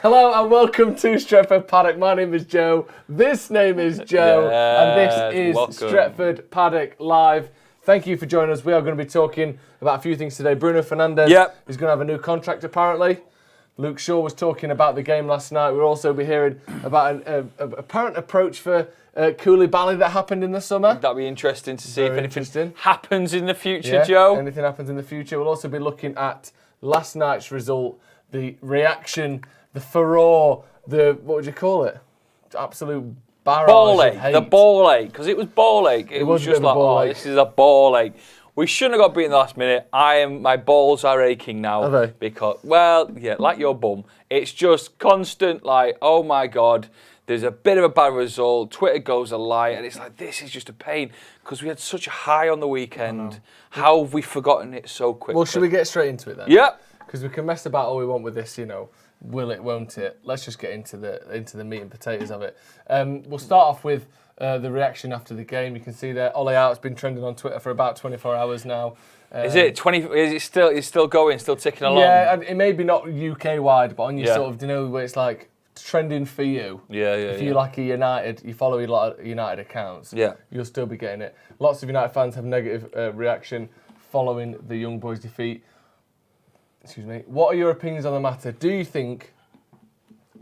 Hello and welcome to Stretford Paddock. My name is Joe. This name is Joe. And this is Stretford Paddock Live. Thank you for joining us. We are going to be talking about a few things today. Bruno Fernandes is going to have a new contract apparently. Luke Shaw was talking about the game last night. We'll also be hearing about an apparent approach for Koulibaly that happened in the summer. That'd be interesting to see if anything happens in the future, Joe. Anything happens in the future. We'll also be looking at last night's result, the reaction, the furore, what would you call it? Absolute barrage of hate. The ball ache, because it was ball ache. It was just like, this is a ball ache. We shouldn't have got beaten the last minute. My balls are aching now. Are they? Because, like your bum. It's just constant, like, oh my God, there's a bit of a bad result. Twitter goes a lie, and it's like, this is just a pain. Because we had such a high on the weekend. How have we forgotten it so quickly? Well, should we get straight into it then? Yep. Because we can mess about all we want with this, will it, won't it? Let's just get into the meat and potatoes of it. We'll start off with the reaction after the game. You can see there, Ollie Out's been trending on Twitter for about 24 hours now. Is it 20? Is it still? It's still going, still ticking along. Yeah, it may be not UK wide, but on your sort of, where it's like trending for you. If you like you follow a lot of United accounts. You'll still be getting it. Lots of United fans have negative reaction following the young boys' defeat. Excuse me. What are your opinions on the matter? Do you think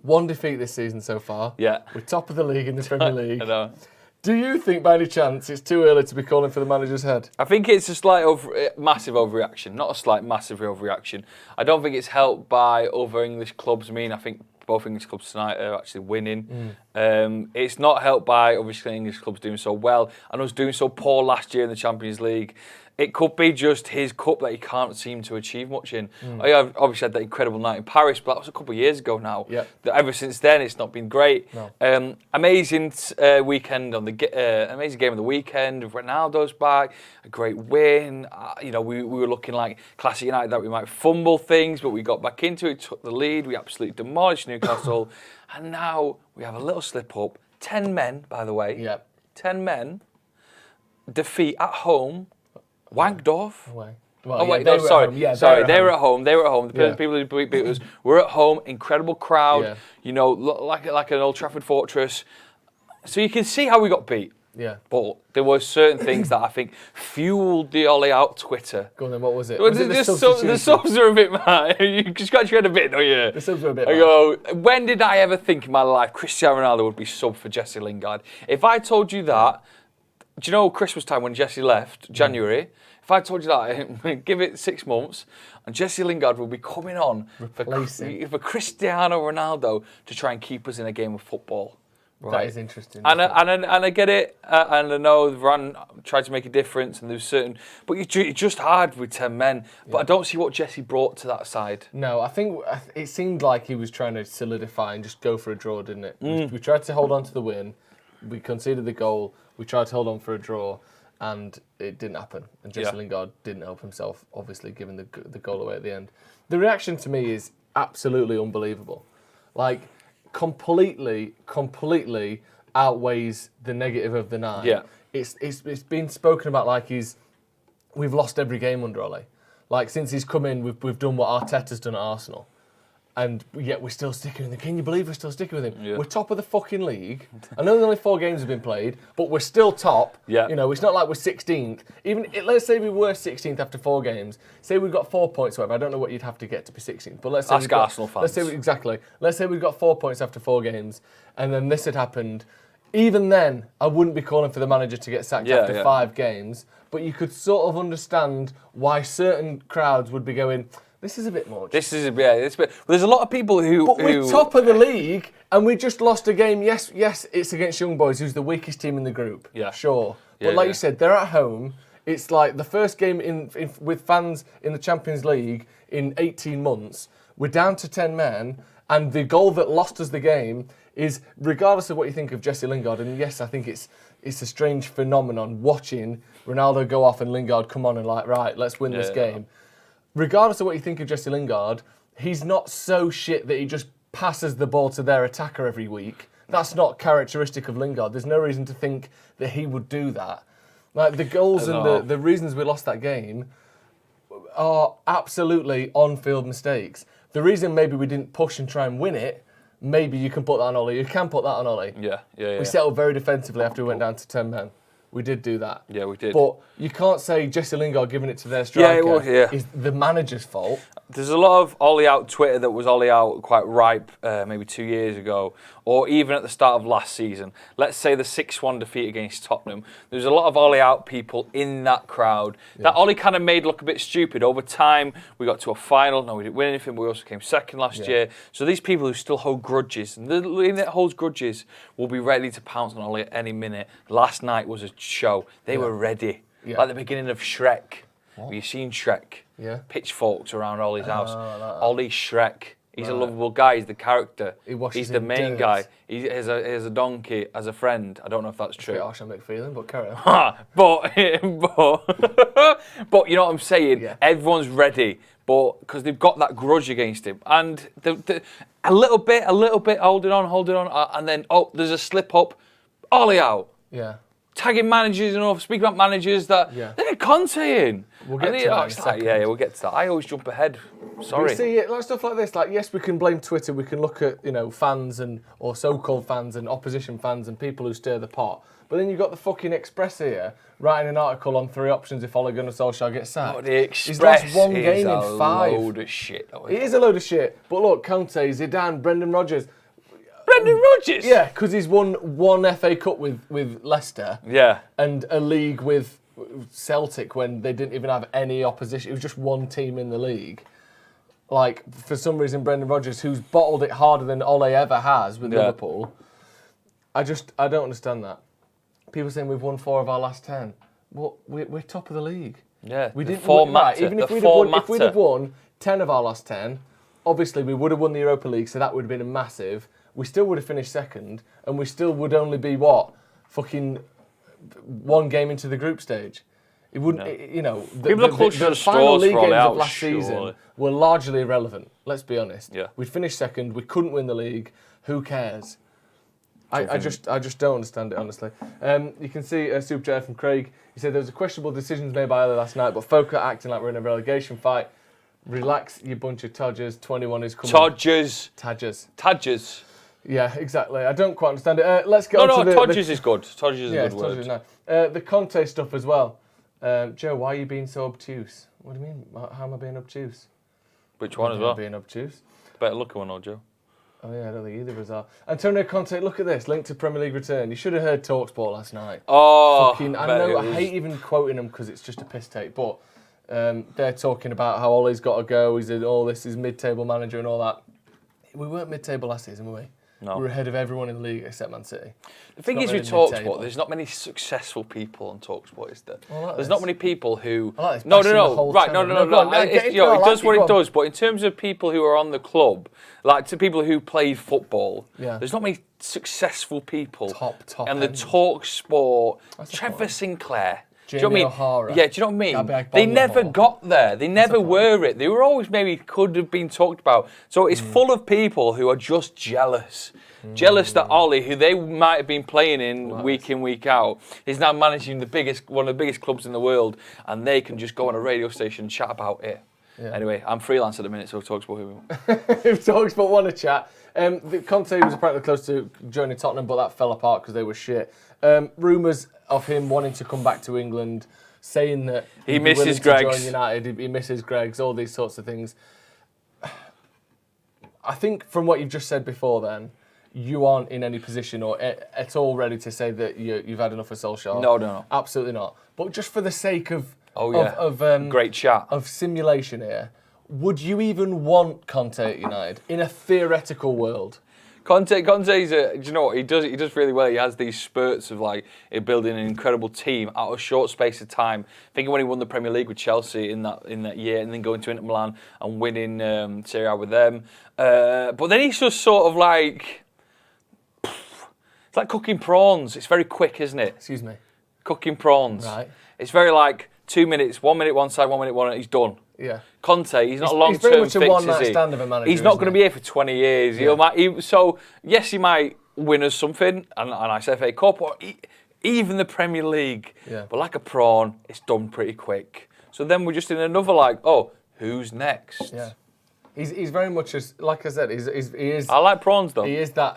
one defeat this season so far? Yeah. We're top of the league in the Premier League. I know. Do you think by any chance it's too early to be calling for the manager's head? I think it's a slight massive overreaction, not a slight massive overreaction. I don't think it's helped by other English clubs. I think both English clubs tonight are actually winning. It's not helped by obviously English clubs doing so well and us doing so poor last year in the Champions League. It could be just his cup that he can't seem to achieve much in. I obviously had that incredible night in Paris, but that was a couple of years ago now. Ever since then, it's not been great. No. Amazing weekend amazing game of the weekend. Ronaldo's back, a great win. We were looking like classic United that we might fumble things, but we got back into it, took the lead. We absolutely demolished Newcastle, and now we have a little slip up. 10 men, by the way. 10 men defeat at home. Wankdorf? Away. Sorry, they were at home. The people who beat us were at home. Incredible crowd. Like an Old Trafford fortress. So you can see how we got beat. Yeah. But there were certain things that I think fueled the Ollie Out Twitter. Go on then, what was it? The subs are a bit mad. You scratch your head a bit, don't you? The subs are a bit mad. When did I ever think in my life Cristiano Ronaldo would be sub for Jesse Lingard? If I told you that, do you know Christmas time when Jesse left, January? If I told you that, give it 6 months, and Jesse Lingard will be coming on for Cristiano Ronaldo to try and keep us in a game of football. Right. That is interesting. And I get it, and I know Varane tried to make a difference, and there's certain, but it's just hard with 10 men. But I don't see what Jesse brought to that side. No, I think it seemed like he was trying to solidify and just go for a draw, didn't it? We tried to hold on to the win. We conceded the goal. We tried to hold on for a draw. And it didn't happen. And Jesse Lingard didn't help himself, obviously, giving the goal away at the end. The reaction to me is absolutely unbelievable. Like, completely outweighs the negative of the night. Yeah. It's been spoken about like we've lost every game under Ole. Like, since he's come in, we've done what Arteta's done at Arsenal. And yet we're still sticking with him. Can you believe we're still sticking with him? Yeah. We're top of the fucking league. I know only 4 games have been played, but we're still top. Yeah. It's not like we're 16th. Let's say we were 16th after 4 games. Say we've got 4 points, whatever. I don't know what you'd have to get to be 16th. But let's say ask Arsenal fans. Let's say we've got 4 points after 4 games, and then this had happened. Even then, I wouldn't be calling for the manager to get sacked after 5 games. But you could sort of understand why certain crowds would be going, this is a bit much. There's a lot of people who... But we're top of the league, and we just lost a game. Yes, it's against Young Boys, who's the weakest team in the group. Yeah. Sure. But like you said, they're at home. It's like the first game with fans in the Champions League in 18 months. We're down to 10 men, and the goal that lost us the game is, regardless of what you think of Jesse Lingard, and yes, I think it's a strange phenomenon watching Ronaldo go off and Lingard come on and like, right, let's win this game. Regardless of what you think of Jesse Lingard, he's not so shit that he just passes the ball to their attacker every week. That's not characteristic of Lingard. There's no reason to think that he would do that. Like, the goals and the reasons we lost that game are absolutely on-field mistakes. The reason maybe we didn't push and try and win it maybe you can put that on Ollie. You can put that on Ollie. Yeah. We settled very defensively after we went down to 10 men. We did do that. Yeah, we did. But you can't say Jesse Lingard giving it to their striker is the manager's fault. There's a lot of Ollie out Twitter that was Ollie out quite ripe maybe 2 years ago, or even at the start of last season. Let's say the 6-1 defeat against Tottenham. There's a lot of Ollie out people in that crowd that Ollie kind of made look a bit stupid. Over time, we got to a final. No, we didn't win anything, but we also came second last year. So these people who still hold grudges, and the team that holds grudges will be ready to pounce on Ollie at any minute. Last night was a show. They were ready. Like the beginning of Shrek. Have you seen Shrek? Yeah. Pitchforks around Ollie's house. Ollie Shrek. He's a lovable guy. He's the character. He's the main guy. He has a donkey as a friend. I don't know if that's true. It's a bit harsh on McFeeling, but carry on. but you know what I'm saying? Yeah. Everyone's ready, but because they've got that grudge against him, and a little bit, holding on, and then there's a slip up. Ollie out. Yeah. Tagging managers and all. Speaking about managers that they had Conte in. We'll get to that in a second. Yeah, we'll get to that. I always jump ahead. Sorry. You see, like stuff like this, like yes, we can blame Twitter. We can look at fans or so-called fans and opposition fans and people who stir the pot. But then you've got the fucking Express here writing an article on 3 options if Ole Gunnar Solskjaer gets sacked. Oh, the Express He's lost 1 game in 5. It's a load of shit. It is a load of shit. But look, Conte, Zidane, Brendan Rodgers. Brendan Rodgers? Yeah, because he's won 1 FA Cup with Leicester. Yeah. And a league with Celtic when they didn't even have any opposition. It was just 1 team in the league. Like, for some reason, Brendan Rodgers, who's bottled it harder than Ole ever has with Liverpool, I don't understand that. People saying we've won 4 of our last 10. Well, we're top of the league. Yeah, we didn't. Even if we'd have won 10 of our last 10, obviously we would have won the Europa League, so that would have been a massive. We still would have finished second, and we still would only be fucking 1 game into the group stage. It wouldn't, the final league games of last season were largely irrelevant. Let's be honest. Yeah. We finished second. We couldn't win the league. Who cares? I just don't understand it, honestly. You can see a super chat from Craig. He said there was a questionable decisions made by Ole last night, but folk are acting like we're in a relegation fight. Relax, you bunch of todgers. 21 is coming. Tadgers. Yeah, exactly. I don't quite understand it. Let's get on to the... Todgers is good. Todgers is a good word. Todgers, no. The Conte stuff as well. Joe, why are you being so obtuse? What do you mean? How am I being obtuse? Which one as well? Being obtuse. Better looking one, Joe. Oh yeah, I don't think either of us are. Antonio Conte, look at this. Linked to Premier League return. You should have heard TalkSport last night. Oh, I hate even quoting them because it's just a piss take. But they're talking about how Ole's got to go. He's this is mid-table manager and all that. We weren't mid-table last season, were we? No. We were ahead of everyone in the league except Man City. The thing is with TalkSport, there's not many successful people on TalkSport, is there? There's not many people who... It does what it does, but in terms of people who are on the club, like to people who played football, there's not many successful people. Top and the TalkSport, Trevor Sinclair... Do you know what I mean? O'Hara. Yeah, do you know what I mean? They never got there. They never were it. They were always maybe could have been talked about. So it's full of people who are just jealous. Jealous that Ole, who they might have been playing in, week out, is now managing one of the biggest clubs in the world, and they can just go on a radio station and chat about it. Yeah. Anyway, I'm freelance at the minute, so TalkSport who we want. If TalkSport want to chat. Conte was apparently close to joining Tottenham, but that fell apart because they were shit. Rumours of him wanting to come back to England, saying that he misses Greggs. Join United, he misses Greggs, all these sorts of things. I think from what you've just said before, then you aren't in any position or at all ready to say that you've had enough of Solskjaer. No, absolutely not. But just for the sake of great chat of simulation here, would you even want Conte at United in a theoretical world? Conte's do you know what he does really well. He has these spurts of building an incredible team out of a short space of time. Thinking when he won the Premier League with Chelsea in that year, and then going to Inter Milan and winning Serie A with them. But then he's just sort of it's like cooking prawns. It's very quick, isn't it? Excuse me. Cooking prawns. Right. It's very 2 minutes, 1 minute one side, 1 minute one, and he's done. Yeah. Conte, he's not a long-term fix, is he? Stand of a manager, he's not going to be here for 20 years. Yeah. So, yes, he might win us something, a nice FA Cup, or even the Premier League. Yeah. But like a prawn, it's done pretty quick. So then we're just in another who's next? Yeah. He's very much like I said. He is. I like prawns though. He is that.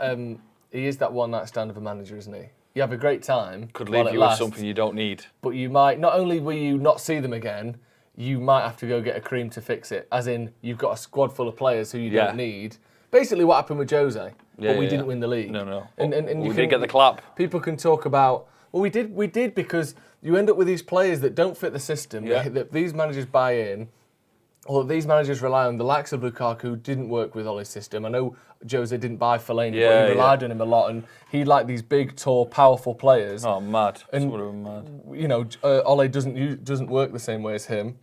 He is that one night stand of a manager, isn't he? You have a great time. Could leave you with something you don't need. But you might not only will you not see them again, you might have to go get a cream to fix it. As in, you've got a squad full of players who you don't need. Basically, what happened with Jose, but we didn't win the league. No. And we did get the clap. People can talk about. Well, we did because you end up with these players that don't fit the system. That these managers buy in. Well, these managers rely on the likes of Lukaku, who didn't work with Ole's system. I know Jose didn't buy Fellaini, but he relied on him a lot, and he liked these big, tall, powerful players. Oh, mad! And mad. You know, Ole doesn't work the same way as him.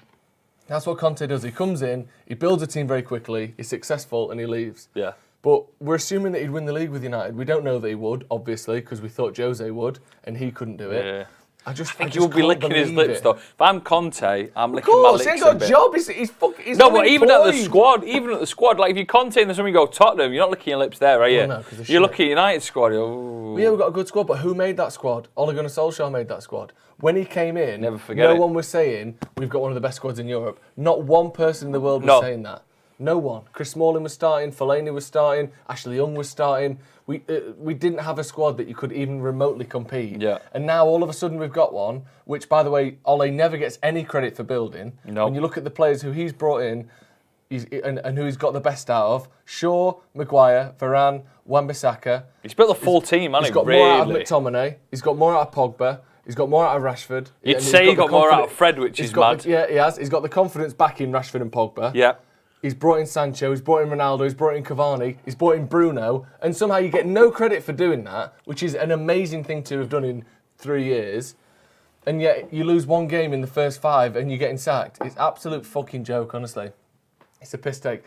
That's what Conte does. He comes in, he builds a team very quickly, he's successful, and he leaves. Yeah. But we're assuming that he'd win the league with United. We don't know that he would, obviously, because we thought Jose would, and he couldn't do it. Yeah. I think he would be licking his lips, though. If I'm Conte, I'm licking my lips. He ain't got a job. He's no, but even at the squad, like if you Conte and there's somebody go Tottenham, you're not licking your lips there, are you? Well, no, you're looking at United squad. Yeah, we've got a good squad, but who made that squad? Ole Gunnar Solskjaer made that squad. When he came in, never forget no one was saying we've got one of the best squads in Europe. Not one person in the world was saying that. No one. Chris Smalling was starting, Fellaini was starting, Ashley Young was starting. We didn't have a squad that you could even remotely compete. Yeah. And now all of a sudden we've got one, which by the way, Ole never gets any credit for building. No. When you look at the players who he's brought in, and who he's got the best out of, Shaw, Maguire, Varane, Wan-Bissaka. He's built a full team, hasn't he? He's got more out of McTominay. He's got more out of Pogba. He's got more out of Rashford. You'd say he got more out of Fred, which is mad. Yeah, he has. He's got the confidence back in Rashford and Pogba. Yeah. He's brought in Sancho, he's brought in Ronaldo, he's brought in Cavani, he's brought in Bruno, and somehow you get no credit for doing that, which is an amazing thing to have done in 3 years, and yet you lose one game in the first 5 and you're getting sacked. It's absolute fucking joke, honestly. It's a piss take.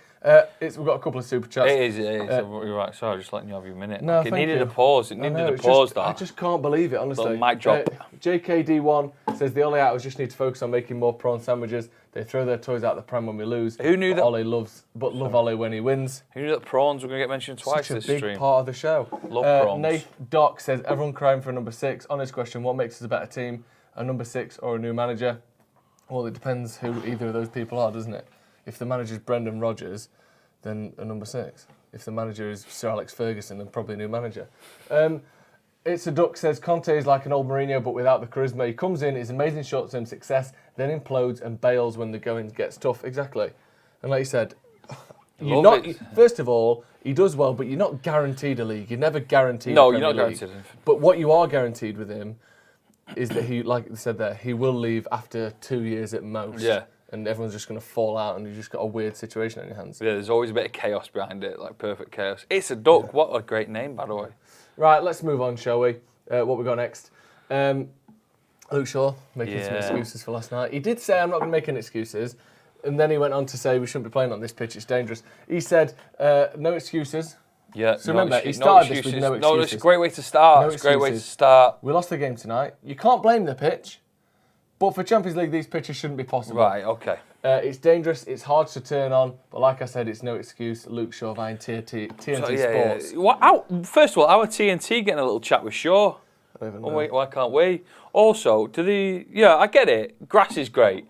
We've got a couple of super chats. It is. You're right. Sorry, just letting you have your minute. No, it needed a pause. It needed a pause, I just can't believe it, honestly. Little mic drop. JKD1 says the Ole Outers just need to focus on making more prawn sandwiches. They throw their toys out the pram when we lose. Who knew that? Love Ole when he wins. Who knew that prawns were going to get mentioned twice this stream? Such a big part of the show. Love prawns. Nath Doc says everyone crying for a number 6. Honest question: what makes us a better team? A number 6 or a new manager? Well, it depends who either of those people are, doesn't it? If the manager's Brendan Rodgers, then a number 6. If the manager is Sir Alex Ferguson, then probably a new manager. It's a Duck says Conte is like an old Mourinho, but without the charisma. He comes in, is amazing short-term success, then implodes and bails when the going gets tough. Exactly. And like you said, first of all, he does well, but you're not guaranteed a league. You're never guaranteed. No, you're not guaranteed. But what you are guaranteed with him is that he, like I said there, he will leave after 2 years at most. Yeah. And everyone's just going to fall out, and you've just got a weird situation on your hands. Yeah, there's always a bit of chaos behind it, like perfect chaos. It's a Duck. Yeah. What a great name, by the way. Right, let's move on, shall we? What we got next? Luke Shaw making some excuses for last night. He did say, I'm not going to make any excuses. And then he went on to say, we shouldn't be playing on this pitch, it's dangerous. He said, no excuses. Yeah, so remember, he started this with no excuses. No, it's a great way to start. It's a great way to start. We lost the game tonight. You can't blame the pitch. But for Champions League, these pitches shouldn't be possible. Right, okay. It's dangerous, it's hard to turn on, but like I said, it's no excuse. Luke Shaw via TNT Sports. Yeah. First of all, our TNT getting a little chat with Shaw. I don't even know. Why can't we? Also, I get it. Grass is great.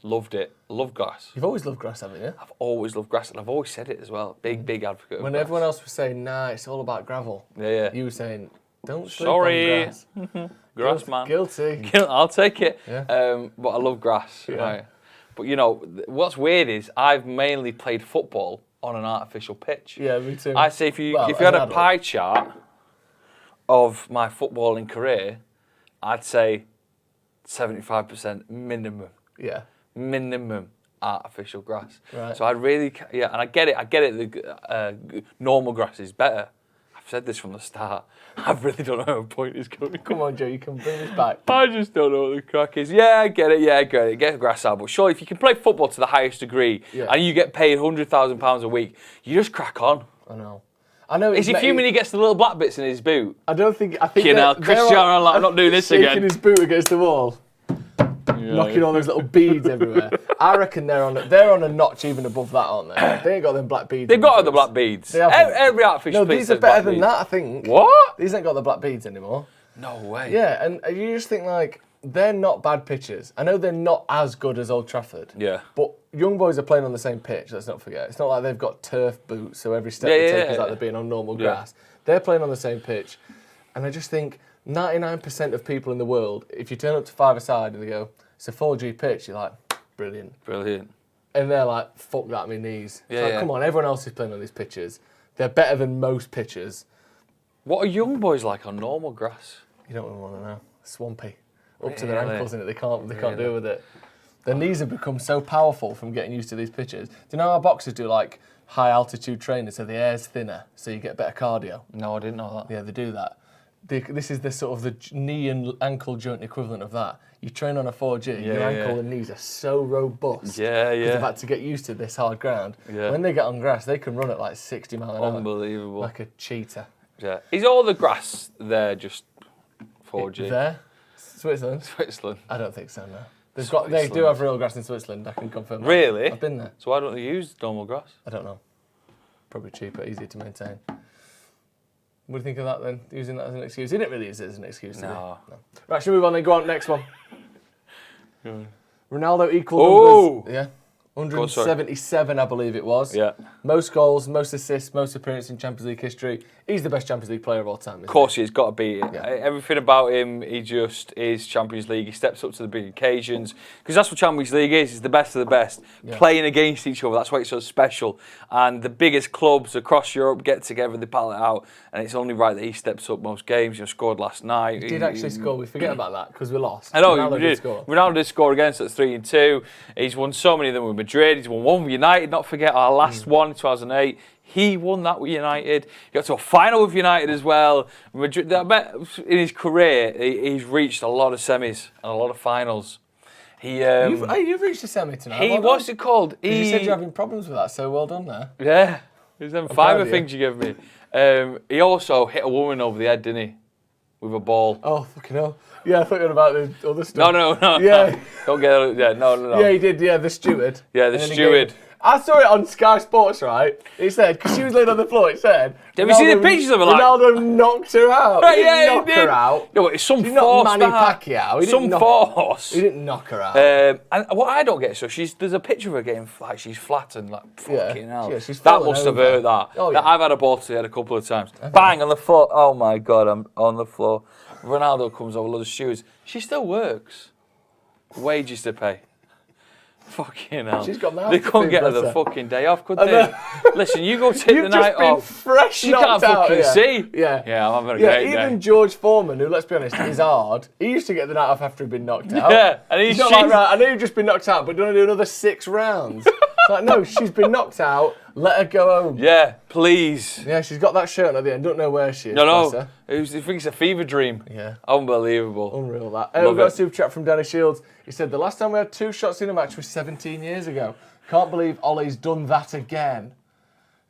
Loved it. Love grass. You've always loved grass, haven't you? I've always loved grass, and I've always said it as well. Big advocate of when grass. Everyone else was saying, nah, it's all about gravel. Yeah. You were saying, don't sleep on grass. Grass, man. Guilty. I'll take it. Yeah. But I love grass. Yeah. Right. But what's weird is I've mainly played football on an artificial pitch. Yeah, me too. I say if you had a pie chart of my footballing career, I'd say 75% minimum. Yeah. Minimum artificial grass. Right. So and I get it. The normal grass is better. I've said this from the start. I really don't know how a point is going. Come on, Joe, you can bring this back. I just don't know what the crack is. Yeah, I get it. Get grass out. But surely if you can play football to the highest degree and you get paid £100,000 a week, you just crack on. I know. Is he fuming he gets the little black bits in his boot? I think Cristiano Ronaldo, I'm not doing this again. Shaking his boot against the wall. Knocking all those little beads everywhere. I reckon they're on a notch even above that, aren't they? They ain't got them black beads. They've got the black beads. Every artificial piece these are better than that, I think. What? These ain't got the black beads anymore. No way. Yeah, and you just think they're not bad pitches. I know they're not as good as Old Trafford. Yeah. But young boys are playing on the same pitch, let's not forget. It's not like they've got turf boots, so every step they take is like they're being on normal grass. They're playing on the same pitch. And I just think 99% of people in the world, if you turn up to five-a-side and they go, it's a 4G pitch, you're like, brilliant. Brilliant. And they're like, fuck that, my knees. Come on, everyone else is playing on these pitches. They're better than most pitches. What are young boys like on normal grass? You don't want to know. Swampy. Up to their ankles in it. They can't deal with it. Their knees have become so powerful from getting used to these pitches. Do you know how boxers do like high altitude training so the air's thinner so you get better cardio? No, I didn't know that. Yeah, they do that. This is the sort of the knee and ankle joint equivalent of that. You train on a 4G, your ankle and knees are so robust. Yeah. Because they've had to get used to this hard ground. Yeah. When they get on grass, they can run at like 60 miles an hour. Unbelievable. Like a cheetah. Yeah. Is all the grass there just 4G? There? Switzerland? Switzerland. I don't think so, no. They do have real grass in Switzerland, I can confirm that. Really? I've been there. So why don't they use normal grass? I don't know. Probably cheaper, easier to maintain. What do you think of that then? Using that as an excuse? He didn't really use it as an excuse, did he? No. Right, should we move on then? Go on, next one. Ronaldo equal numbers. Yeah. 177, I believe it was. Yeah. Most goals, most assists, most appearances in Champions League history. He's the best Champions League player of all time, Of course he's got to beat it. Yeah. Everything about him, he just is Champions League. He steps up to the big occasions. Because that's what Champions League is. It's the best of the best. Yeah. Playing against each other. That's why it's so special. And the biggest clubs across Europe get together, they battle it out. And it's only right that he steps up most games. You know, scored last night. He did actually score. We forget about that because we lost. I know, Ronaldo did score. Ronaldo did score against us 3-2. He's won so many of them with Madrid. He's won one with United. Not forget our last one in 2008. He won that with United. He got to a final with United as well. Madrid, I bet in his career, he's reached a lot of semis and a lot of finals. You've reached a semi tonight. What's it called? You said you're having problems with that, so well done there. Yeah. It was them five things you gave me. He also hit a woman over the head, didn't he? With a ball. Oh, fucking hell. Yeah, I thought you were about the other stuff. No. Yeah. Don't get it. Yeah, no. Yeah, he did. Yeah, the steward. Yeah, the steward. I saw it on Sky Sports, right? It said, because she was laying on the floor, it said... Have you seen the pictures of her? Ronaldo knocked her out. Right, he didn't knock her out. No, it's some She's force. not Manny Pacquiao. Some force. He didn't knock her out. And what I don't get, so there's a picture of her getting, like, she's flattened, like, fucking hell. Yeah, she's that must have hurt that. Oh, yeah. I've had a ball to the head a couple of times. Okay. Bang, on the floor. Oh, my God, I'm on the floor. Ronaldo comes over, loads of shoes. She still works. Wages to pay. Fucking hell. She's got they couldn't get her the fucking day off, could they? Listen, you go take the night off. Fresh you can't fucking see. Yeah. Yeah, I'm having a great day. Even George Foreman, who, let's be honest, is hard, he used to get the night off after he'd been knocked out. Yeah, and he's not like, right, I know you've just been knocked out, but do you want to do another 6 rounds? It's like, no, she's been knocked out, let her go home. Yeah, please. Yeah, she's got that shirt at the end, don't know where she is. No. He thinks it's a fever dream. Yeah. Unbelievable. Unreal, that. We've got a super chat from Danny Shields. He said, the last time we had 2 shots in a match was 17 years ago. Can't believe Ollie's done that again.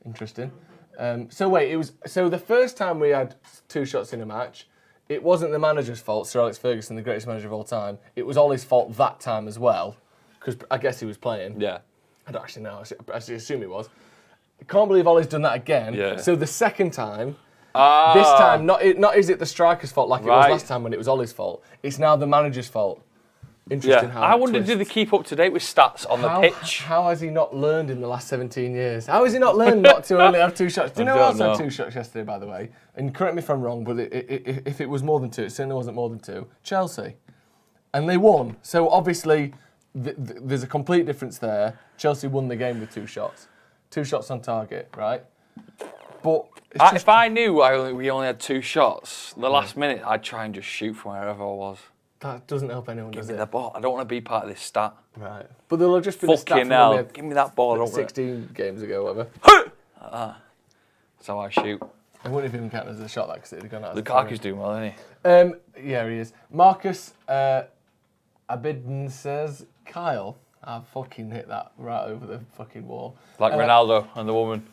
Interesting. So the first time we had 2 shots in a match, it wasn't the manager's fault, Sir Alex Ferguson, the greatest manager of all time. It was Ollie's fault that time as well, because I guess he was playing. Yeah. I don't actually know. I assume he was. Can't believe Ollie's done that again. Yeah. So the second time, this time, not is it the striker's fault like it was last time when it was Ollie's fault. It's now the manager's fault. Interesting how I wonder, do they keep up to date with stats on the pitch? How has he not learned in the last 17 years? How has he not learned not to only have 2 shots? Do you know who else had 2 shots yesterday, by the way? And correct me if I'm wrong, but if it was more than 2, it certainly wasn't more than 2. Chelsea. And they won. So obviously, there's a complete difference there. Chelsea won the game with 2 shots. 2 shots on target, right? But if I knew we only had 2 shots, the last minute, I'd try and just shoot from wherever I was. That doesn't help anyone, does it? Give me the ball. I don't want to be part of this stat. Right. But there'll have just been fucking a stat hell. from when we Give me that ball. had 16 games ago, whatever. That's how I shoot. I wouldn't have even counted as a shot, because it had gone out. Lukaku's doing well, isn't he? Yeah, he is. Marcus Abidin says, Kyle, I fucking hit that right over the fucking wall. Like Ronaldo and the woman.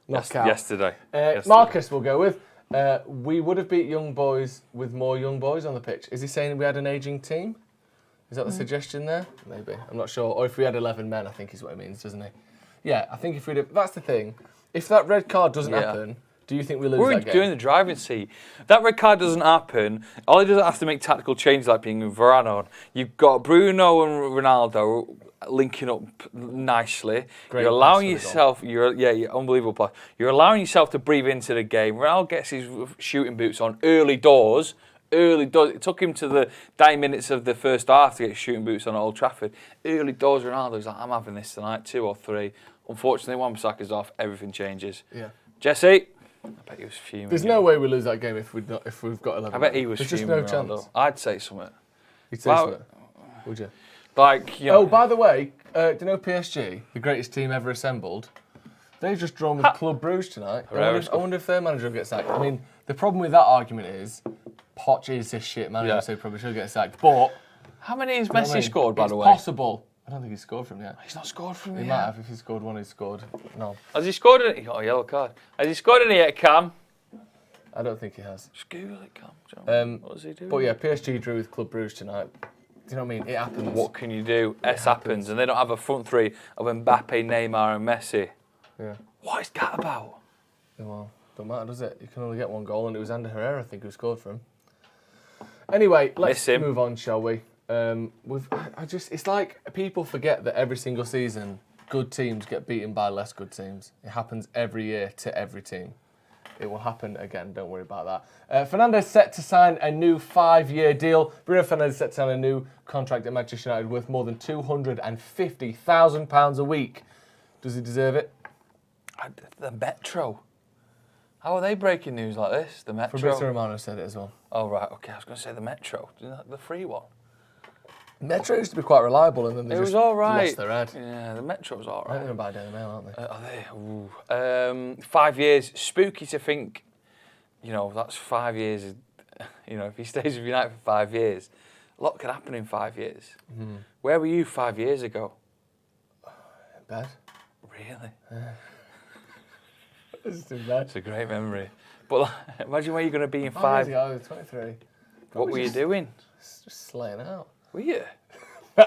Yesterday. Marcus we'll go with. We would have beat young boys with more young boys on the pitch. Is he saying we had an ageing team? Is that the suggestion there? Maybe. I'm not sure. Or if we had 11 men, I think is what it means, doesn't he? Yeah, I think if we'd have... That's the thing. If that red card doesn't happen, Do you think we lose We're that game? doing the driving seat. That red card doesn't happen. All he does have to make tactical changes like being with Varane on. You've got Bruno and Ronaldo linking up nicely. Great you're allowing pass for the yourself. You're unbelievable pass. You're allowing yourself to breathe into the game. Ronaldo gets his shooting boots on early doors. It took him to the 9 minutes of the first half to get his shooting boots on at Old Trafford. Early doors, Ronaldo's like, I'm having this tonight, 2 or 3. Unfortunately, Wan-Bissaka's off. Everything changes. Yeah. Jesse. I bet he was fuming. There's no way we lose that game if we've got 11. I bet he was There's fuming. just no Ronaldo. chance. I'd say something. You'd say something, would you? Like, you know. Oh, by the way, do you know PSG, the greatest team ever assembled? They've just drawn with Club Brugge tonight. I wonder if their manager will get sacked. I mean, the problem with that argument is Poch is this shit manager, so he probably should get sacked. But how many has Messi scored, by the way? It's possible. I don't think he's scored from yet. He's not scored from yet. He might have. If he scored one, he's scored. No. Has he scored any? He got a yellow card. Has he scored any yet, Cam? I don't think he has. Just Google it, Cam. What does he do? But yeah, PSG drew with Club Brugge tonight. Do you know what I mean? It happens. What can you do? S happens. And they don't have a front three of Mbappe, Neymar and Messi. Yeah. What is that about? Well, don't matter, does it? You can only get one goal, and it was Ander Herrera, I think, who scored for him. Anyway, let's move on, shall we? It's like people forget that every single season, good teams get beaten by less good teams. It happens every year to every team. It will happen again, don't worry about that. Fernandes set to sign a new 5-year deal. Bruno Fernandes set to sign a new contract at Manchester United worth more than £250,000 a week. Does he deserve it? The Metro. How are they breaking news like this? The Metro. Fabrizio Romano said it as well. Oh, right, okay. I was going to say the Metro. Isn't that the free one? Metro used to be quite reliable, and then they just lost their head. Yeah, the Metro's all right. I think they're by Daily Mail, aren't they? Are they? 5 years. Spooky to think, that's 5 years. If he stays with United for 5 years, a lot could happen in 5 years. Mm. Where were you 5 years ago? In bed. Really? Yeah. It's in bed. It's a great memory. But imagine where you're going to be in 5 years ago, I was 23. What were you doing? Just slaying out. Were you?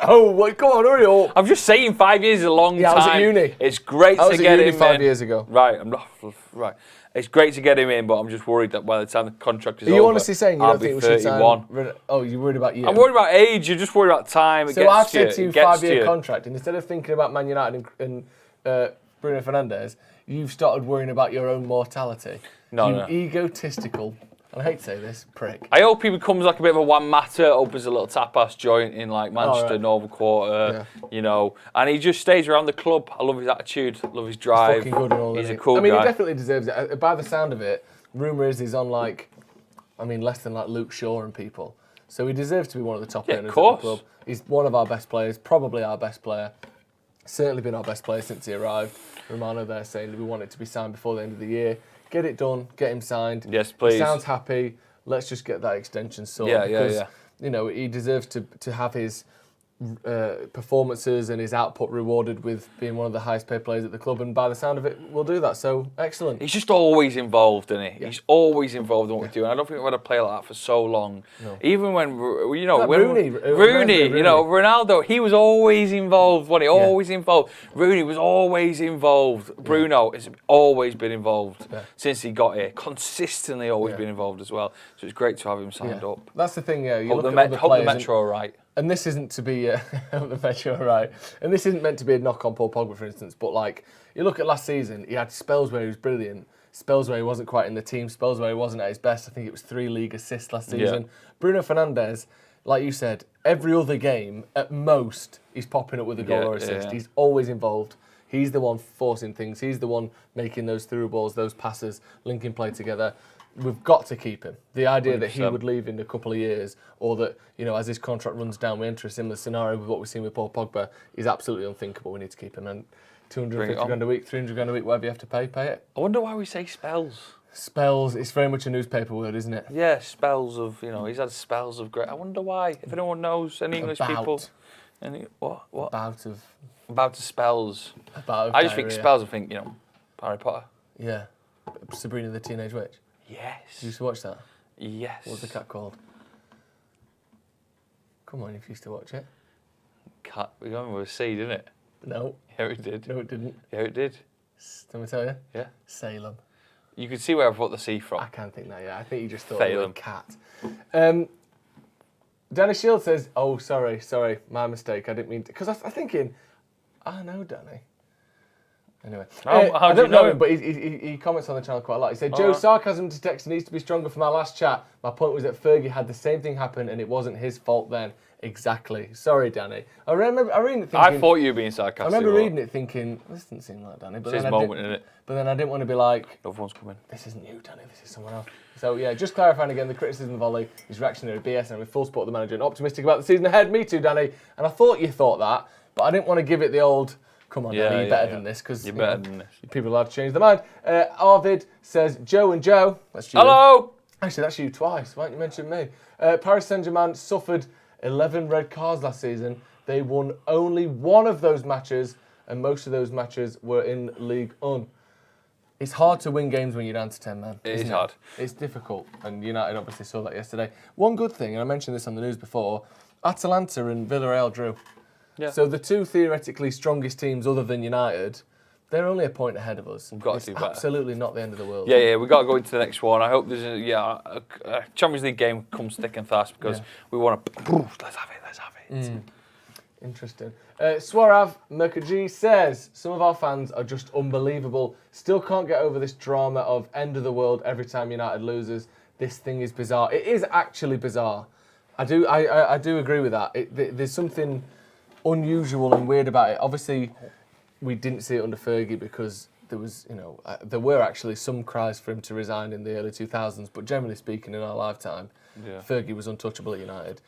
Oh, wait, come on, hurry up. I'm just saying 5 years is a long time. Yeah, I was at uni. It's great to get him in. 5 years ago. Right, right. It's great to get him in, but I'm just worried that by the time the contract is over, Are you honestly saying you don't think we should 31. sign? Oh, you're worried about you? I'm worried about age. You're just worried about time. So I've said to you 5-year contract, and instead of thinking about Man United and Bruno Fernandes, you've started worrying about your own mortality. No. Egotistical. And I hate to say this, prick. I hope he becomes like a bit of a Juan Mata, opens a little tapas joint in like Manchester, Northern Quarter, and he just stays around the club. I love his attitude, love his drive. He's fucking good and all, He's a cool guy. I mean, he definitely deserves it. By the sound of it, rumour is he's on less than like Luke Shaw and people. So he deserves to be one of the top earners at the club. He's one of our best players, probably our best player. Certainly been our best player since he arrived. Romano there saying that we want it to be signed before the end of the year. Get it done, get him signed. Yes, please. He sounds happy. Let's just get that extension sorted. Yeah. He deserves to have his performances and his output rewarded with being one of the highest paid players at the club, and by the sound of it, we'll do that. So, excellent. He's just always involved, isn't he? Yeah. He's always involved in what we do, and I don't think we've had a player like that for so long. No. Even when, Rooney, Ronaldo, he was always involved, wasn't he? Always involved. Rooney was always involved. Bruno has always been involved since he got here. Consistently always been involved as well. So it's great to have him signed up. That's the thing, you hope look at other players the Metro are right. And this isn't to be the Metro, right? And this isn't meant to be a knock on Paul Pogba, for instance. But like, you look at last season, he had spells where he was brilliant, spells where he wasn't quite in the team, spells where he wasn't at his best. I think it was 3 league assists last season. Yeah. Bruno Fernandes, like you said, every other game at most he's popping up with a goal or assist. He's always involved. He's the one forcing things. He's the one making those through balls, those passes, linking play together. We've got to keep him. The idea 100%. That he would leave in a couple of years, or that, as his contract runs down, we enter a similar scenario with what we've seen with Paul Pogba, is absolutely unthinkable. We need to keep him. And 250 grand a week, 300 grand a week, whatever you have to pay it. I wonder why we say spells. Spells, it's very much a newspaper word, isn't it? Yeah, spells of, he's had spells of great. I wonder why. If anyone knows, any English people. What? About spells. I just think spells, I think, Harry Potter. Yeah. Sabrina the Teenage Witch. Yes. You used to watch that? Yes. What's the cat called? Come on, if you used to watch it. Cat, we got him with a C, didn't it? No. Yeah, it did. No, it didn't. Yeah, it did. Let me tell you. Yeah. Salem. You could see where I thought the C from. I can't think that, yeah. I think you just thought Fail it was him. cat. Danny Shield says, oh, sorry, my mistake. I didn't mean to. Because I'm thinking, I know Danny. Anyway, How I do you don't know know him, him? but he comments on the channel quite a lot. He said, Joe's sarcasm detector needs to be stronger from our last chat. My point was that Fergie had the same thing happen and it wasn't his fault then. Exactly. Sorry, Danny. I reading it thinking... I thought you were being sarcastic. I remember reading it thinking, this doesn't seem like Danny. But It's his moment, isn't it? But then I didn't want to be like... Another one's coming. This isn't you, Danny, this is someone else. So yeah, just clarifying again, the criticism of Ollie, his reactionary BS and with full support of the manager and optimistic about the season ahead. Me too, Danny. And I thought you thought that, but I didn't want to give it the old... Come on, Danny, you're better than this, because you're better than this. People are allowed to change their mind. Arvid says, Joe and Joe. That's you. Hello! Actually, that's you twice. Why don't you mention me? Paris Saint-Germain suffered 11 red cards last season. They won only one of those matches, and most of those matches were in Ligue 1. It's hard to win games when you're down to 10 men. It is hard. It's difficult, and United obviously saw that yesterday. One good thing, and I mentioned this on the news before, Atalanta and Villarreal drew. Yeah. So the two theoretically strongest teams other than United, they're only a point ahead of us. We've got It's to do better. absolutely not the end of the world. Yeah, we've got to go into the next one. I hope there's a Champions League game comes thick and fast because we want to... Let's have it. Interesting. Swarav Mukherjee says, some of our fans are just unbelievable. Still can't get over this drama of end of the world every time United loses. This thing is bizarre. It is actually bizarre. I do agree with that. There's something unusual and weird about it. Obviously, we didn't see it under Fergie because there was, there were actually some cries for him to resign in the early 2000s. But generally speaking, in our lifetime, Fergie was untouchable at United.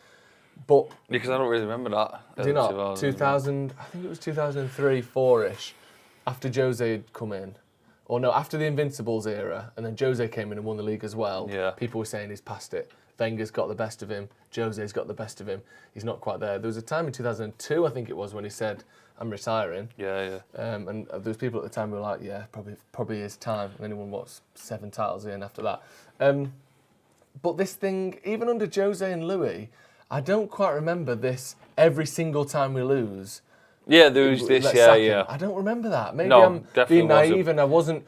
But because I don't really remember that. do you not? 2000, I think it was 2003, 4-ish, after Jose had come in. Or no, after the Invincibles era, and then Jose came in and won the league as well. Yeah. People were saying he's past it. Wenger's got the best of him. Jose's got the best of him. He's not quite there. There was a time in 2002, I think it was, when he said, I'm retiring. Yeah. And there was people at the time who were like, yeah, probably is time. And then he won, 7 titles in after that. But this thing, even under Jose and Louis, I don't quite remember this every single time we lose. Yeah, there was this, yeah. I don't remember that. Maybe No, I'm definitely being naive wasn't. and I wasn't,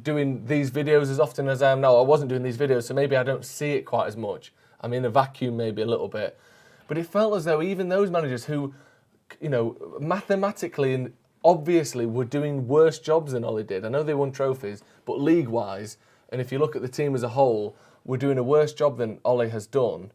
doing these videos as often as I am now. I wasn't doing these videos, so maybe I don't see it quite as much. I'm in a vacuum maybe a little bit. But it felt as though even those managers who, mathematically and obviously were doing worse jobs than Ollie did. I know they won trophies, but league-wise, and if you look at the team as a whole, were doing a worse job than Ollie has done.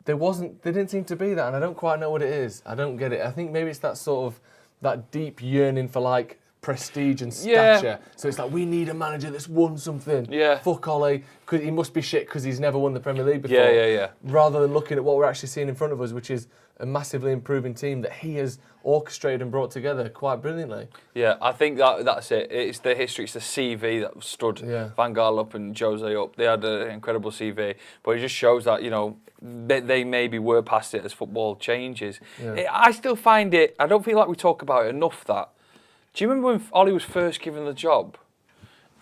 There didn't seem to be that, and I don't quite know what it is. I don't get it. I think maybe it's that deep yearning for prestige and stature. Yeah. So it's like, we need a manager that's won something. Yeah. Fuck Ollie, because he must be shit because he's never won the Premier League before. Yeah. Rather than looking at what we're actually seeing in front of us, which is a massively improving team that he has orchestrated and brought together quite brilliantly. Yeah, I think that's it. It's the history, it's the CV that stood Van Gaal up and Jose up. They had an incredible CV, but it just shows that, they maybe were past it as football changes. Yeah. I still find it, I don't feel like we talk about it enough that, do you remember when Ollie was first given the job?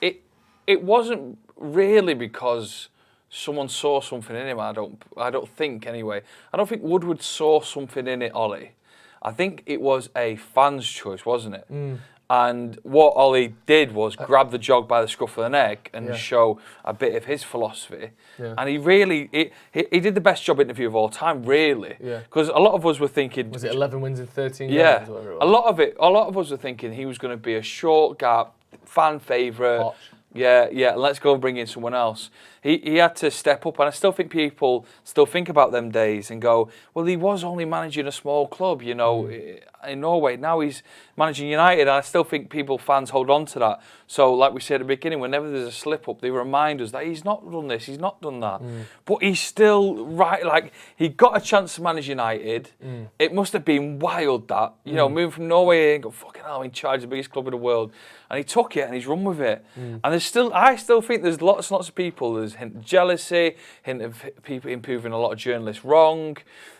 It wasn't really because someone saw something in him, I don't think anyway. I don't think Woodward saw something in it, Ollie. I think it was a fan's choice, wasn't it? And what Ollie did was grab the jog by the scruff of the neck and show a bit of his philosophy. Yeah. And he really, he did the best job interview of all time, really. Because a lot of us were thinking... Was it 11 wins in 13 games? Yeah. Or whatever it was? A lot of us were thinking he was going to be a short gap, fan favourite. Poch. Yeah, let's go and bring in someone else. He had to step up, and I still think people still think about them days and go, well, he was only managing a small club, in Norway. Now he's managing United, and I still think fans hold on to that. So, like we said at the beginning, whenever there's a slip-up, they remind us that he's not done this, he's not done that. But he's still right, he got a chance to manage United. It must have been wild that, moving from Norway and go, fucking hell, I'm in charge of the biggest club in the world. And he took it and he's run with it. And I still think there's lots and lots of people, there's a hint of jealousy, hint of people proving a lot of journalists wrong,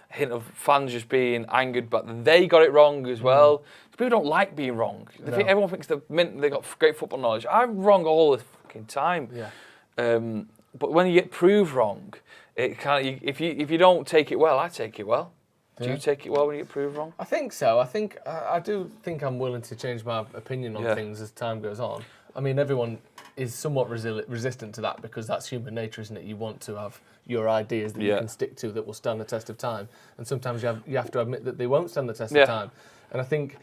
hint of fans just being angered, but they got it wrong as well. People don't like being wrong. Everyone thinks they got great football knowledge. I'm wrong all the fucking time. But when you get proved wrong, it kind of, if you don't take it well, I take it well. Do you take it well when you get proved wrong? I think so. I do think I'm willing to change my opinion on things as time goes on. I mean, everyone is somewhat resistant to that because that's human nature, isn't it? You want to have your ideas that you can stick to that will stand the test of time, and sometimes you have to admit that they won't stand the test of time. And I think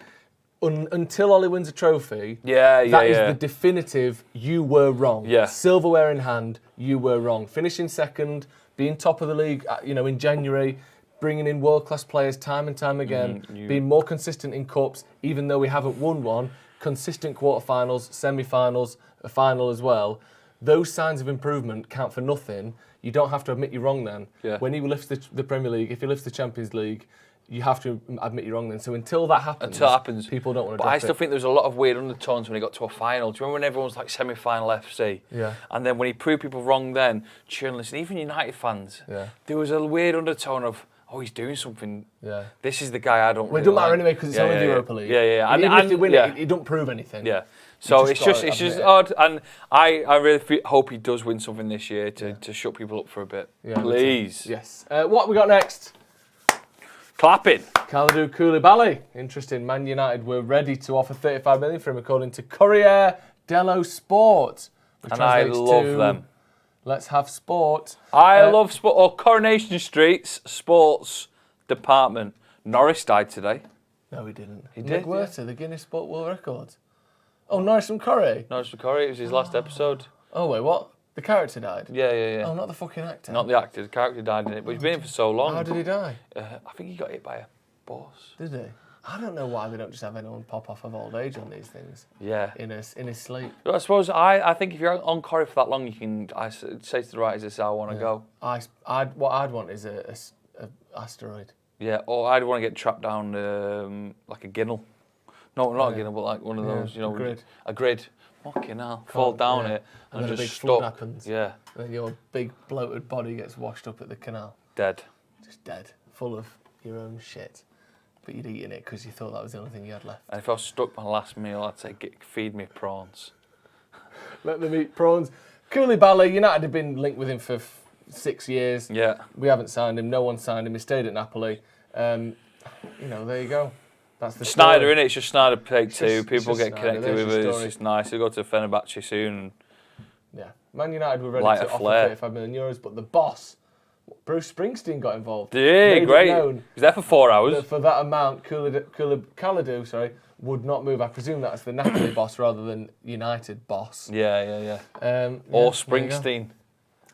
until Ollie wins a trophy, that is the definitive. You were wrong. Silverware in hand, you were wrong. Finishing second, being top of the league, in January. Bringing in world-class players time and time again, being more consistent in cups, even though we haven't won one, consistent quarterfinals, semi-finals, a final as well. Those signs of improvement count for nothing. You don't have to admit you're wrong then. When he lifts the Premier League, if he lifts the Champions League, you have to admit you're wrong then. So until that happens, people don't want to drop it. But I still think there's a lot of weird undertones when he got to a final. Do you remember when everyone was like semi-final FC? Yeah. And then when he proved people wrong then, journalists, and even United fans, there was a weird undertone of, oh, he's doing something. Yeah. This is the guy I don't really Well, it doesn't matter like. anyway because it's only the Europa League. Yeah. And even if they win it, it don't prove anything. Yeah. So it's just odd. And I really hope he does win something this year to shut people up for a bit. Yeah, please. Yes. What we got next? Clapping. Kalidou Koulibaly. Interesting. Man United were ready to offer 35 million for him according to Corriere dello Sport. And I love them. Let's have sport. I love sport. Or Coronation Street's sports department. Norris died today. No, he didn't. He Nick did. Werter, the Guinness Book World Records. Oh, Norris from Corrie. Norris from Corrie. It was his last episode. Oh, wait, what? The character died? Yeah. Oh, not the fucking actor. Not the actor. The character died in it. But he's been in for so long. How did he die? I think he got hit by a bus. Did he? I don't know why they don't just have anyone pop off of old age on these things. Yeah. In his sleep. But I suppose I think if you're on Corrie for that long, you can say to the writers, "This is how I want to go." What I'd want is a asteroid. Yeah, or I'd want to get trapped down like a ginnel. No, not a ginnel, but like one of those, a grid. Fucking hell, fall down it and then just a big stuck. flood happens. Yeah. And then your big bloated body gets washed up at the canal. Dead. Just dead, full of your own shit. But you'd eaten it because you thought that was the only thing you had left. And if I was stuck my last meal, I'd say, feed me prawns. Let them eat prawns. Koulibaly, United have been linked with him for 6 years. Yeah. We haven't signed him. No one signed him. He stayed at Napoli. There you go. That's the Snyder, story. innit? It's just Snyder take two. People get Snyder. connected with it. It's just nice. He'll go to Fenerbahce soon. Yeah. Man United were ready Light to a offer flare. 35 million euros, but the boss, Bruce Springsteen, got involved. Yeah, great. He was there for 4 hours. For that amount, Kalidou, would not move. I presume that's the Napoli boss rather than United boss. Yeah. Or Springsteen.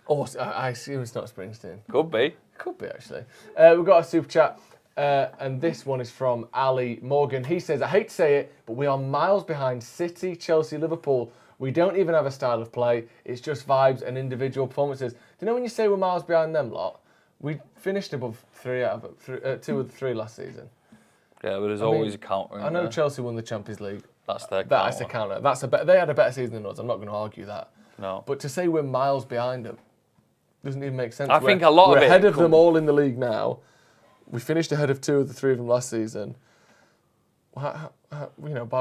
Or I assume it's not Springsteen. Could be. Could be, actually. We've got a super chat, and this one is from Ali Morgan. He says, I hate to say it, but we are miles behind City, Chelsea, Liverpool. We don't even have a style of play. It's just vibes and individual performances. Do you know when you say we're miles behind them lot? We finished above 2 of the 3 last season. Yeah, but there's always a counter. I know Chelsea won the Champions League. That's their counter. That's a counter. They had a better season than us. I'm not going to argue that. No. But to say we're miles behind them doesn't even make sense. I think a lot of it... We're ahead of them all in the league now. We finished ahead of 2 of the 3 of them last season. By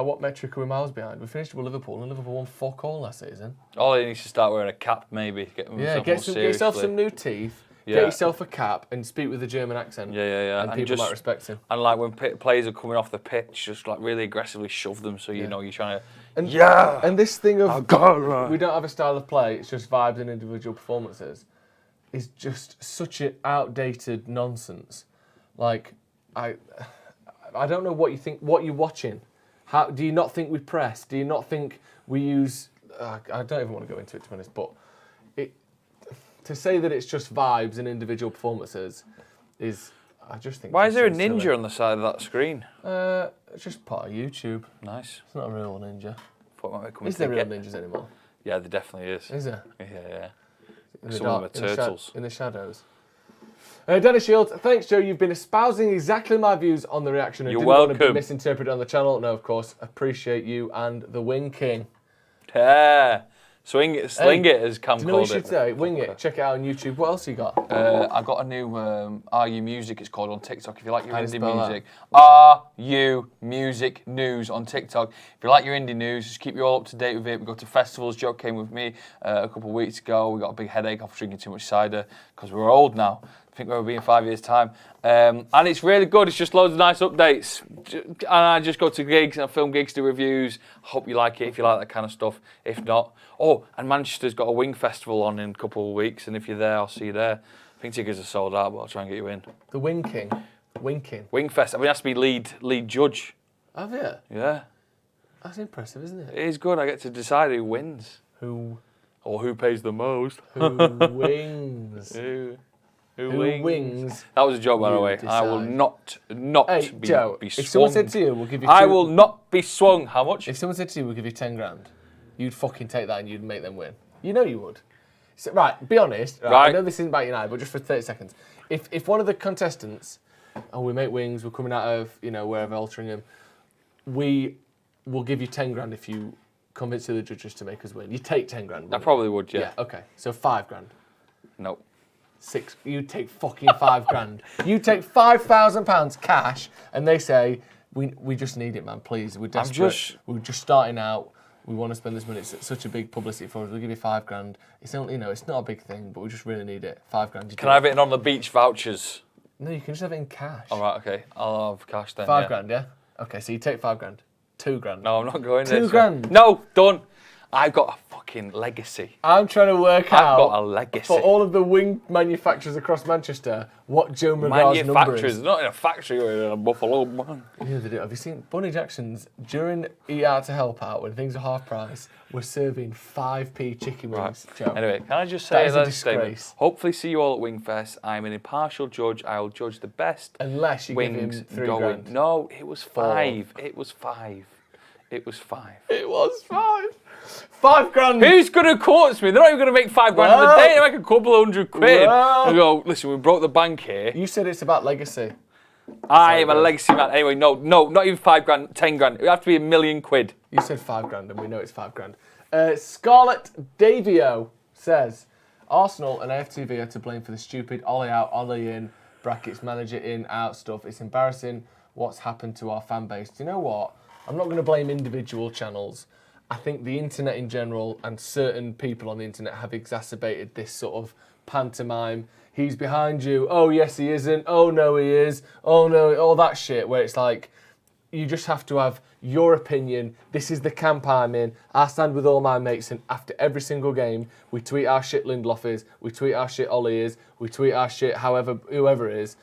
what metric are we miles behind? We finished with Liverpool, and Liverpool won fuck all last season. Ollie needs to start wearing a cap, maybe. Get yourself some new teeth. Get yourself a cap and speak with a German accent. Yeah. And people might respect him. And like when players are coming off the pitch, just like really aggressively shove them so you know you're trying to. And this thing of we don't have a style of play. It's just vibes and individual performances. Is just such an outdated nonsense. Like I don't know what you think. What you're watching? How do you not think we press? Do you not think we use? I don't even want to go into it, to be honest. But to say that it's just vibes and individual performances is, I just think. Why is there a ninja on the side of that screen? It's just part of YouTube. Nice. It's not a real ninja. Is there real ninjas anymore? Yeah, there definitely is. Is there? Yeah. Some of them are turtles. In the shadows. Dennis Shields, thanks, Joe. You've been espousing exactly my views on the reaction. You're welcome. Want to be misinterpreted on the channel. No, of course. Appreciate you and the Wing King. Yeah. Sling it, as Cam called it. Do you know what you should say? Wing it. Check it out on YouTube. What else you got? I got a new RU Music, it's called, on TikTok. If you like your indie music. RU Music News on TikTok. If you like your indie news, just keep you all up to date with it. We go to festivals. Joe came with me a couple of weeks ago. We got a big headache off drinking too much cider because we're old now. think where we'll be in 5 years' time. And it's really good. It's just loads of nice updates. And I just go to gigs and I film gigs, do reviews. Hope you like it if you like that kind of stuff. If not, and Manchester's got a Wing Festival on in a couple of weeks. And if you're there, I'll see you there. I think tickets are sold out, but I'll try and get you in. The Wing King. Wing Fest. I mean, it has to be lead judge. Have you? Yeah. That's impressive, isn't it? It is good. I get to decide who wins. Or who pays the most. Who wins? Who Who wins? That was a joke, by the way. decide. I will not Hey, be Joe, swung. if someone said to you, we'll give you I will not be swung. How much? If someone said to you, we'll give you 10 grand, you'd fucking take that and you'd make them win. You know you would. So, right, be honest. Right. I know this isn't about United, but just for 30 seconds. If one of the contestants, we make wings, we're coming out of, wherever, Altrincham, we will give you 10 grand if you convince the other judges to make us win. You take 10 grand. I probably would, yeah. Yeah, okay. So 5 grand. No. 6. You take fucking 5 grand. You take £5,000 cash, and they say, we just need it, man, please. We're desperate. We're just starting out. We want to spend this money. It's such a big publicity for us. We'll give you 5 grand. It's only, it's not a big thing, but we just really need it. 5 grand. Can I have it in on the beach vouchers? No, you can just have it in cash. All right, okay. I'll have cash then. 5 grand, yeah? Okay, so you take 5 grand. 2 grand. No, I'm not going there. 2 grand. No, done. I've got a fucking legacy. I'm trying to work out. I've got a legacy. For all of the wing manufacturers across Manchester, what Joe McGrath's number is. Manufacturers, not in a factory or in a Buffalo, man. Yeah, they do. Have you seen Bunny Jackson's during Eat Out to Help Out when things are half price? We're serving 5p chicken wings. Right. Joe. Anyway, can I just say that is a statement? disgrace. Hopefully, see you all at Wingfest. I'm an impartial judge. I will judge the best. Unless you wings give him 3 going. grand. No, it was 5. It was 5. It was 5. It was 5. 5 grand. Who's going to court me? They're not even going to make 5 grand in a day. They make a couple of £100 quid. Well. And go, listen, we broke the bank here. You said it's about legacy. I am a legacy man. Anyway, no, not even 5 grand, 10 grand. It would have to be £1 million. You said 5 grand, and we know it's 5 grand. Scarlett Davio says, Arsenal and AFTV are to blame for the stupid Ollie out, Ollie in, brackets, manager in, out stuff. It's embarrassing what's happened to our fan base. Do you know what? I'm not going to blame individual channels. I think the internet in general and certain people on the internet have exacerbated this sort of pantomime. He's behind you. Oh, yes, he isn't. Oh, no, he is. Oh, no, all that shit where it's like, you just have to have your opinion. This is the camp I'm in. I stand with all my mates, and after every single game, we tweet our shit Lindelof is, we tweet our shit Ollie is, we tweet our shit whoever is,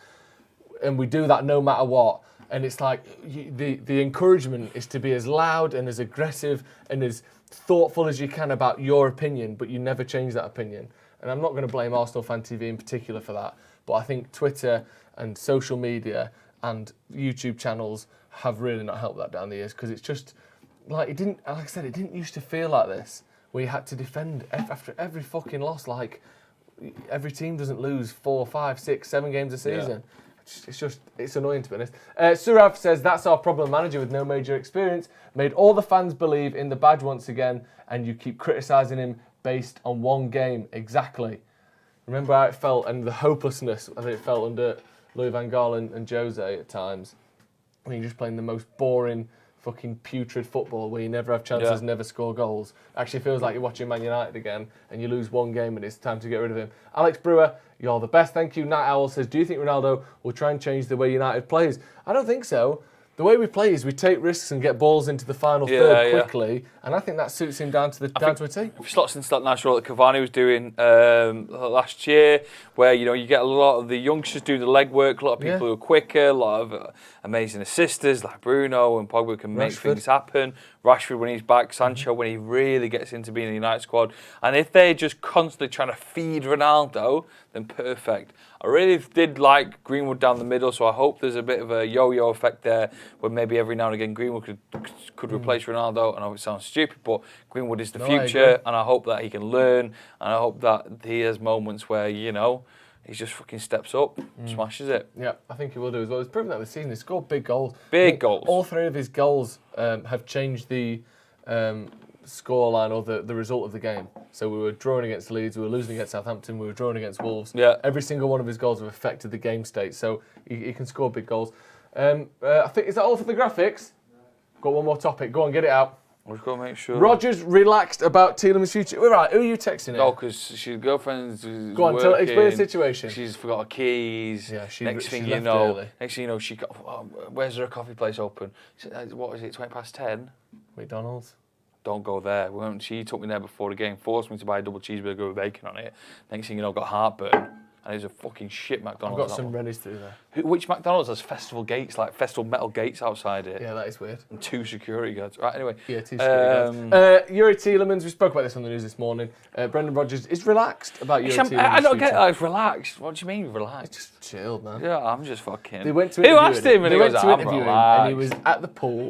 and we do that no matter what. And it's like, the encouragement is to be as loud and as aggressive and as thoughtful as you can about your opinion, but you never change that opinion. And I'm not going to blame Arsenal Fan TV in particular for that, but I think Twitter and social media and YouTube channels have really not helped that down the years, because it's just, like I said, it didn't used to feel like this, where you had to defend after every fucking loss, like every team doesn't lose 4, 5, 6, 7 games a season. Yeah. It's annoying, to be honest. Surav says, that's our problem, manager with no major experience. Made all the fans believe in the badge once again, and you keep criticising him based on one game. Exactly. Remember how it felt, and the hopelessness that it felt under Louis van Gaal and Jose at times, when you're just playing the most boring, fucking putrid football where you never have chances, never score goals. Actually feels like you're watching Man United again, and you lose one game and it's time to get rid of him. Alex Brewer, you're the best, thank you. Night Owl says, do you think Ronaldo will try and change the way United plays? I don't think so. The way we play is we take risks and get balls into the final third quickly, and I think that suits him down to a T. If he slots into that nice role that Cavani was doing last year, where you get a lot of the youngsters doing the legwork, a lot of people who are quicker, a lot of amazing assisters like Bruno and Pogba can make things happen. Rashford when he's back, Sancho when he really gets into being in the United squad. And if they're just constantly trying to feed Ronaldo, then perfect. I really did like Greenwood down the middle, so I hope there's a bit of a yo-yo effect there, where maybe every now and again Greenwood could replace Ronaldo. I know it sounds stupid, but Greenwood is the future, and I hope that he can learn, and I hope that he has moments where, he just fucking steps up, smashes it. Yeah, I think he will do as well. He's proven that this season. He scored big goals. Big goals. All 3 of his goals have changed the scoreline or the result of the game. So we were drawing against Leeds, we were losing against Southampton, we were drawing against Wolves. Yeah. Every single one of his goals have affected the game state. So he can score big goals. I think, is that all for the graphics? Got one more topic. Go on, get it out. We'll just go make sure. Rogers relaxed about Tielemans' future. All right, who are you texting here? No, because she's girlfriend's Go on, explain the situation. She's forgot her keys. Yeah, next thing you know, she got. Oh, where's her coffee place open? What is it? 10:20. McDonald's. Don't go there. She took me there before the game, forced me to buy a double cheeseburger with bacon on it. Next thing you know, got heartburn. And it's a fucking shit McDonald's. I've got some Rennies through there. Which McDonald's has festival gates, like festival metal gates outside it? Yeah, that is weird. And 2 security guards. Right, anyway. Yeah, 2 security guards. Yuri Tielemans, we spoke about this on the news this morning. Brendan Rodgers is relaxed about Yuri Tielemans' I don't get future. that. It's relaxed. What do you mean relaxed? It's just chilled, man. Yeah, I'm just fucking. They went to Who asked him? And they he went goes, to I'm interview him, relaxed. and he was at the pool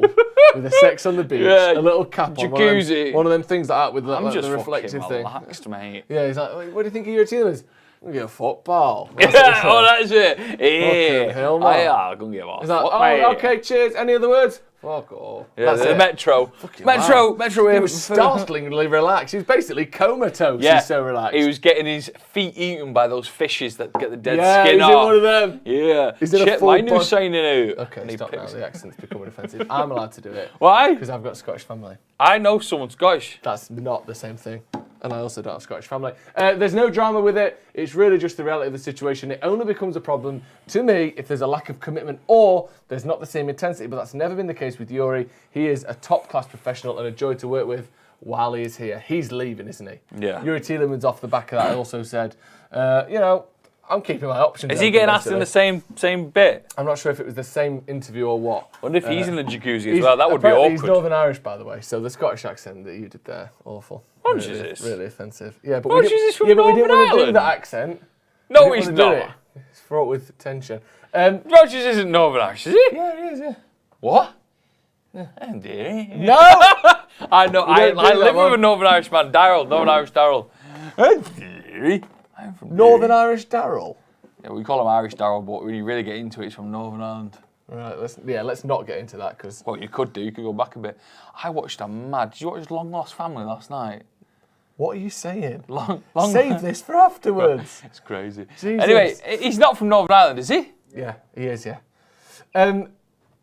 with a sex on the beach, a little cap on, jacuzzi. one of them things like that with I'm like, just the reflective fucking thing. relaxed, mate. Yeah, he's like, what do you think of Yuri Tielemans? I'm going to get a football. Oh, that's it. Fucking hell, man. Yeah, go and get off. He's like, oh, okay, cheers. Any other words? Fuck off. Yeah, That's the it. Metro. Metro. He was startlingly relaxed. He was basically comatose. Yeah, He's so relaxed. he was getting his feet eaten by those fishes that get the dead yeah, skin he's off. in one of them. Yeah. He's in a Shit, full my new bod- signing out. Okay, And he stop now. picks The accent's becoming offensive. I'm allowed to do it. Why? Because I've got a Scottish family. I know someone Scottish. That's not the same thing. And I also don't have a Scottish family. There's no drama with it. It's really just the reality of the situation. It only becomes a problem to me if there's a lack of commitment or there's not the same intensity, but that's never been the case with Yuri. He is a top-class professional and a joy to work with while he is here. He's leaving, isn't he? Yeah. Yuri Tielemans off the back of that also said, I'm keeping my options. Is he getting asked in the same bit? I'm not sure if it was the same interview or what. I wonder if he's in the jacuzzi as well. That would be apparently awkward. He's Northern Irish, by the way, so the Scottish accent that you did there, awful. Rogers is. Really offensive. Yeah, but Rogers is from we didn't Northern want to do Ireland. that accent. No, We he's didn't wanna do not. it. It's fraught with tension. Rogers isn't Northern Irish, is he? Yeah, he is, yeah. What? Andy. No! I know. I don't do that live one. with a Northern Irish man, Daryl. Northern Irish Daryl. I'm from Northern Irish Daryl. Yeah, we call him Irish Daryl, but when you really get into it, it's from Northern Ireland. Right, let's not get into that because Well, you could do. You could go back a bit. I watched a mad. Did you watch Long Lost Family last night? what are you saying? Long Save this for afterwards. It's crazy. Jesus. Anyway, he's not from Northern Ireland, is he? Yeah, he is, yeah.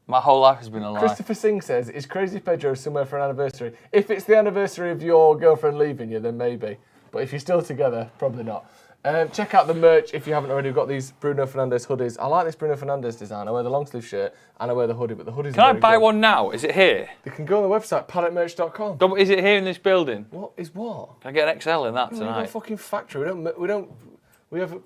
My whole life has been a lie. Christopher Singh says, is Crazy Pedro somewhere for an anniversary? If it's the anniversary of your girlfriend leaving you, then maybe. But if you're still together, probably not. Check out the merch if you haven't already. We've got these Bruno Fernandes hoodies. I like this Bruno Fernandes design. I wear the long sleeve shirt and I wear the hoodie, but the hoodies Can I buy one now? Is it here? They can go on the website, paddockmerch.com. Is it here in this building? What is what? Can I get an XL in that We've got a tonight? fucking factory. We have.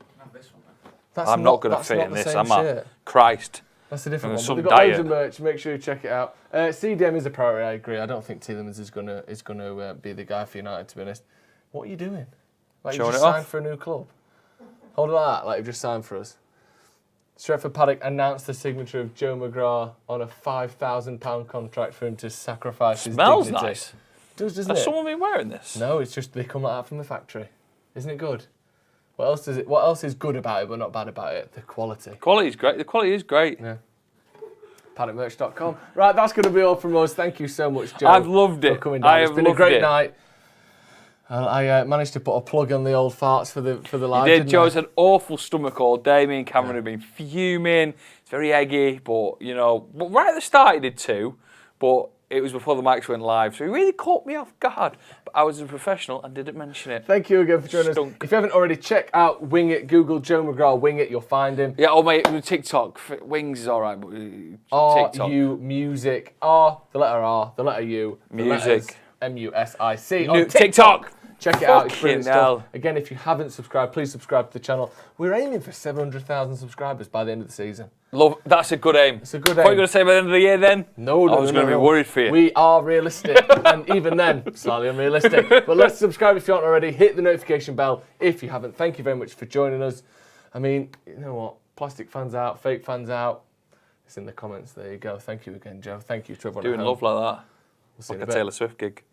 That's I'm not going to that's fit not in the this, same am I? shirt. Christ. That's a different There's one. But some they've got loads diet. of merch. Make sure you check it out. CDM is a priority. I agree. I don't think Tielemans is gonna be the guy for United. To be honest, what are you doing? Like you Showing just it off. signed for a new club. Hold it like that. Like you've just signed for us. Stretford Paddock announced the signature of Joe McGrath on a £5,000 contract for him to sacrifice his Smells dignity. nice. It does, doesn't Has it? someone been wearing this? No, it's just they come like that from the factory. Isn't it good? What else is good about it but not bad about it? The quality. Quality is great. The quality is great. Yeah. Paddockmerch.com. Right, that's going to be all from us. Thank you so much, Joe. I've loved for it. coming down. I It's have been a loved great it. night. I managed to put a plug on the old farts for the live. Did didn't Joe's I? an awful stomach all day. Me and Cameron have been fuming. It's very eggy, but but right at the start he did too. But it was before the mics went live, so he really caught me off guard. But I was a professional and didn't mention it. Thank you again for joining us. Stunk. If you haven't already, check out Wing It. Google Joe McGrath Wing It. You'll find him. Yeah, mate, TikTok. Wings is all right, but TikTok. R-U music. R, the letter R, the letter U. the Music. letters MUSIC. New On TikTok. Check it out. It's Fucking brilliant hell. stuff. Again, if you haven't subscribed, please subscribe to the channel. We're aiming for 700,000 subscribers by the end of the season. Love. That's a good aim. It's a good What are you aim. going to say by the end of the year then? No, I was going to be worried for you. We are realistic, and even then, slightly unrealistic. But let's subscribe if you aren't already. Hit the notification bell if you haven't. Thank you very much for joining us. I mean, you know what? Plastic fans out, fake fans out. It's in the comments. There you go. Thank you again, Joe. Thank you to everyone. Doing at home. love like that. We'll see you Like in a bit. Taylor Swift gig.